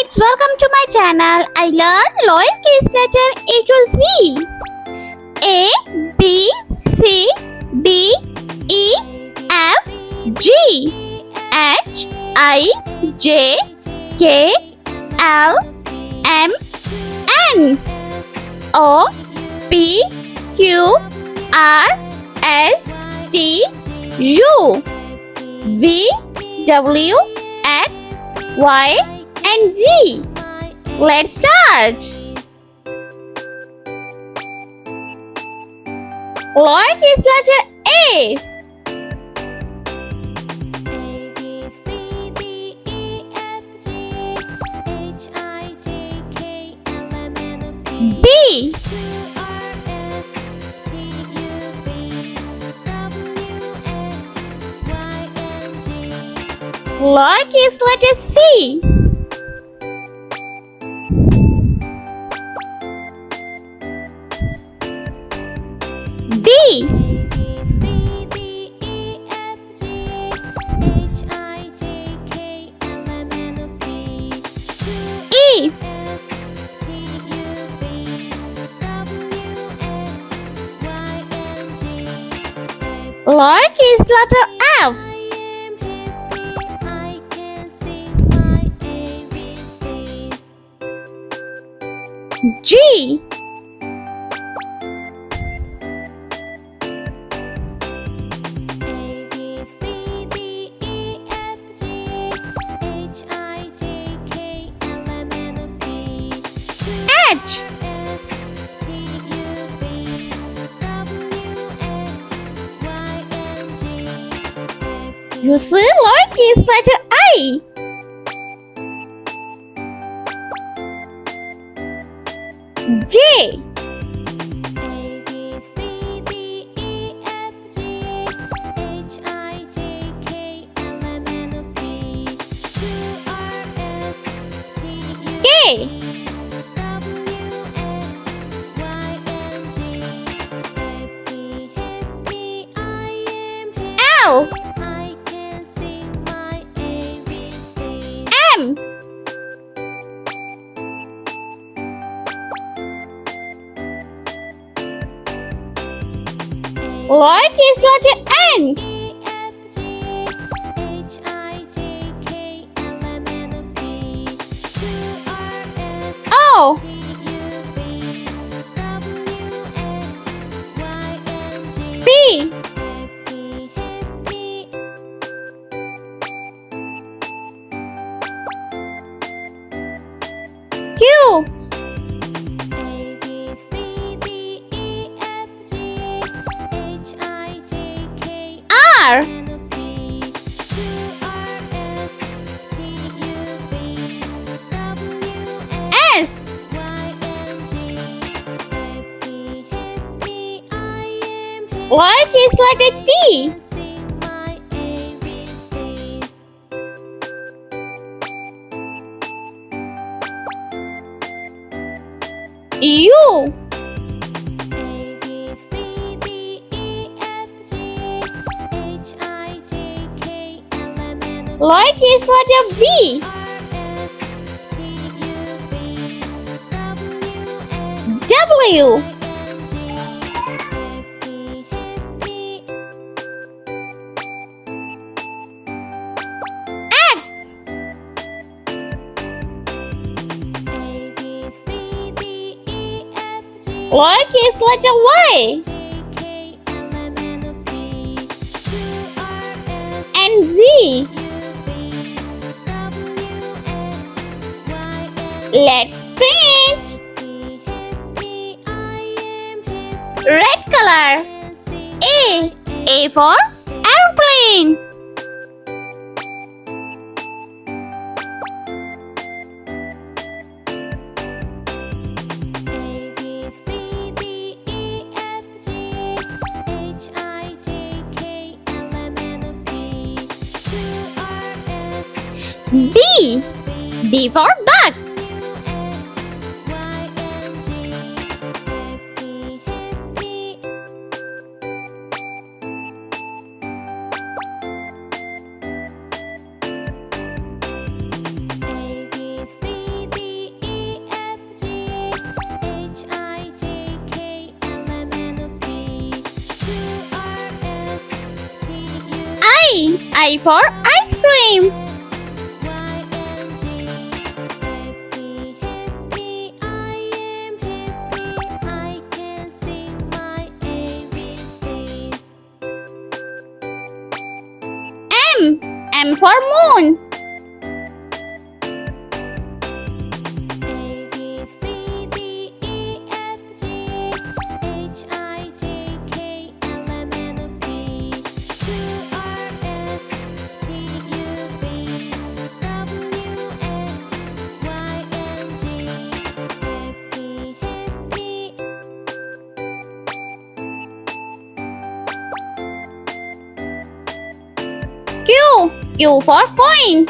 kids, welcome to my channel. I learn lowercase letter A to Z. A, B, C, D, E, F, G, H, I, J, K, L, M, N, O, P, Q, R, S, T, U, V, W, X, Y, and Z. Let's start. Lowercase letter A. B. Lowercase letter C. D. E. Lowercase letter F. G. H. You see lowercase letter I. J. K. L. M. Lowercase letter N. O. P. Q. R. S. Lowercase letter T. U. Lowercase letter V. W. X. Lowercase letter Y. And Z. Let's paint. Red color. A. A for airplane. B. B for duck. I for ice cream. M. M for moon. Q. Q for coin.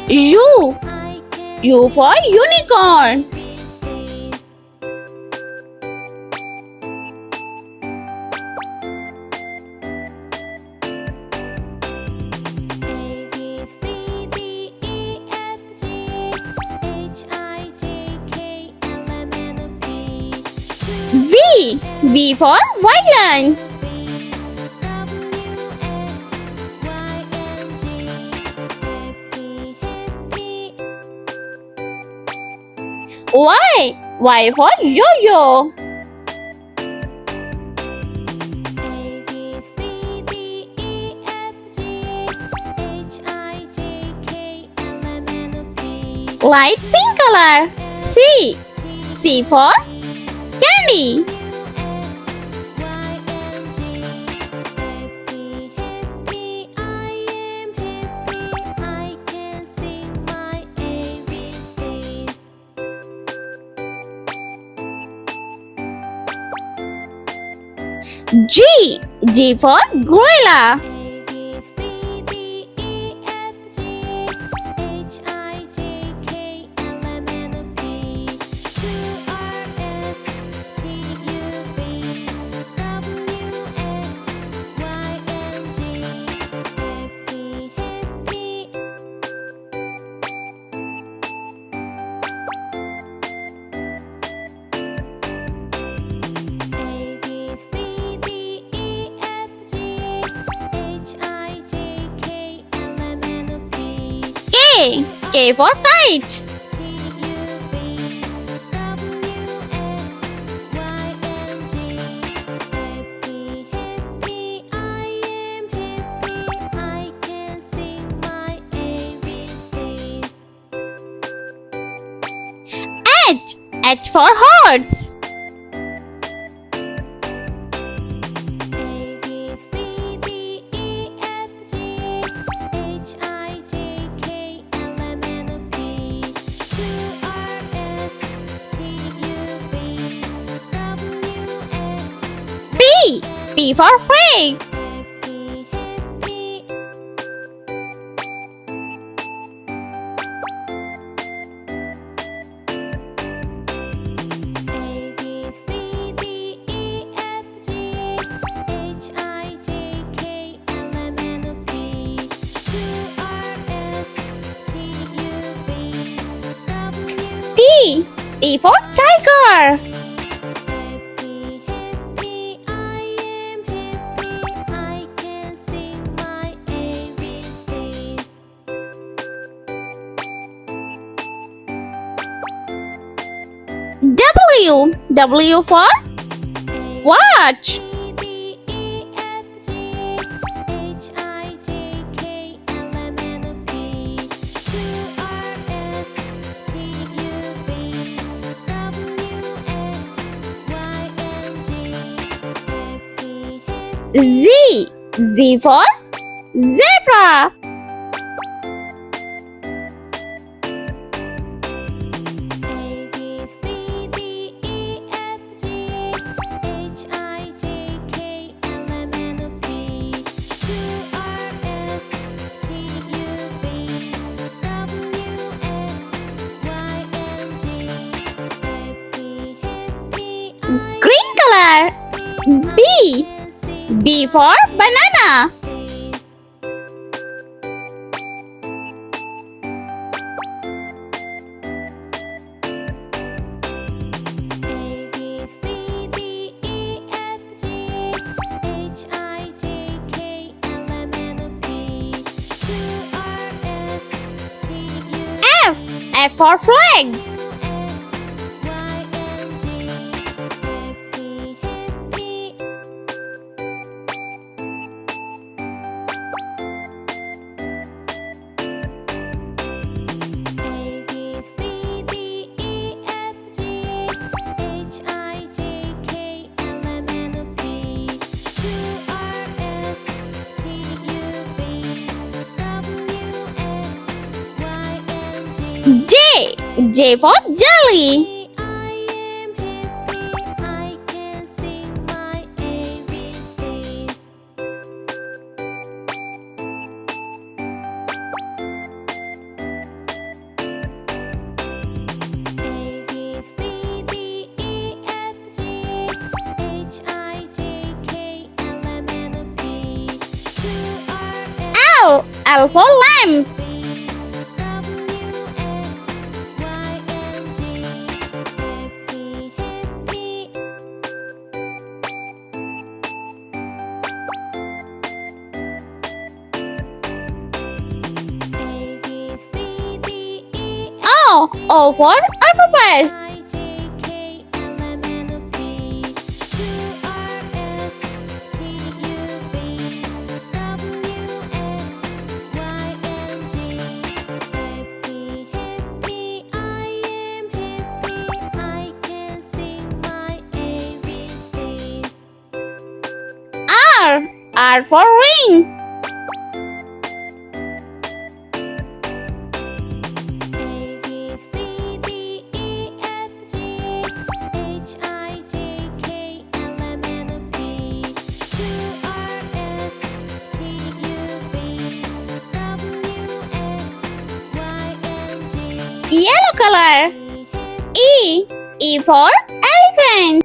U. U for unicorn. V. V for violin. Y. Y for yo-yo. Light pink color. C. C for candy. G. G for gorilla. K. K for kite. H. H for horse. P. P for pig. T. T for tiger. W. W for watch. Z. Z for zebra. Green color. B. B for banana. F. F for flag. J. J for jelly. L. L for lamp. O. O for alphabet. R. R for ring. Yellow color. E. E for elephant.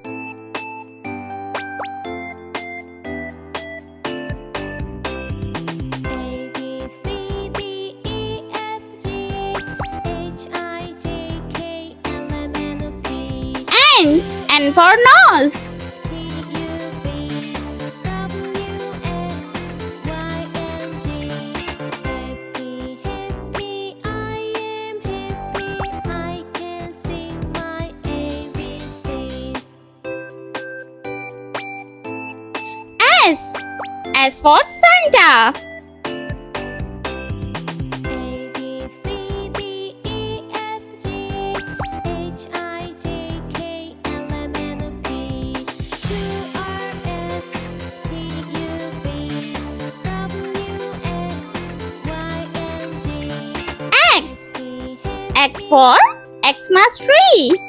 N. N for nose. S. S for Santa. X. X for Xmas tree.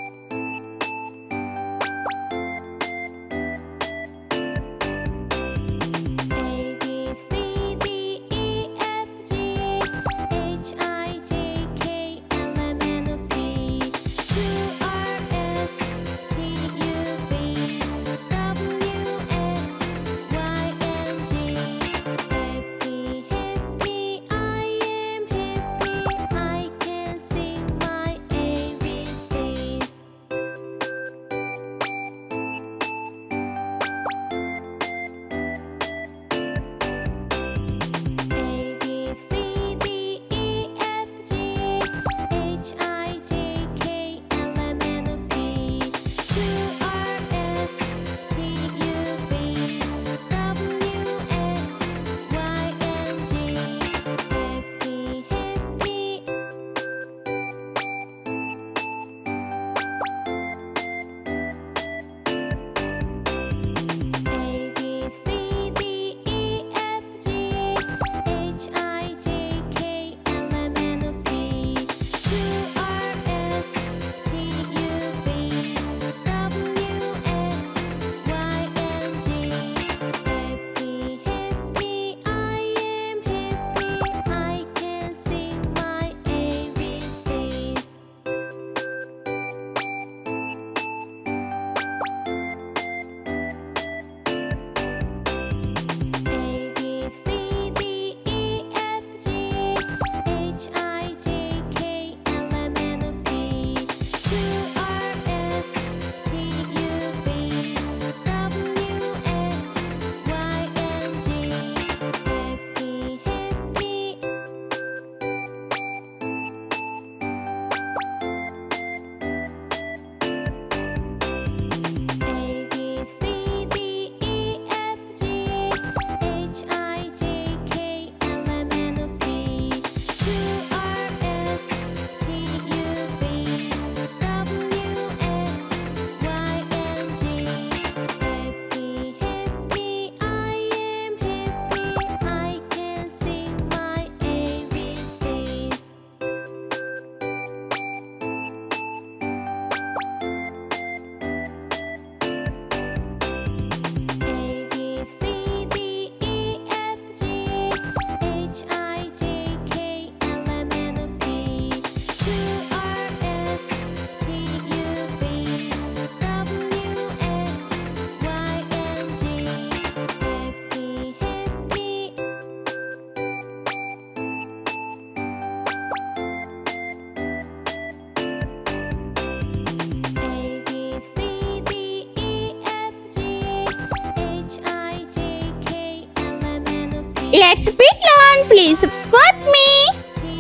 Let's repeat learn. Please subscribe me.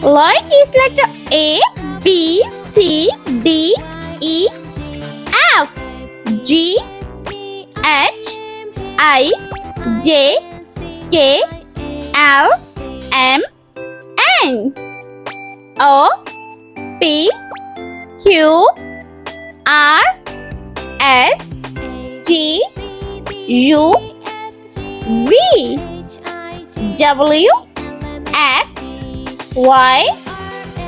Lowercase letter A, B, C, D, E, F, G, H, I, J, K, L, M, N, O, P, Q, R, S, T, U, V, W, X, Y,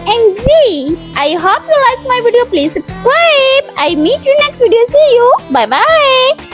and Z. I hope you like my video. Please subscribe. I meet you next video. See you. Bye bye.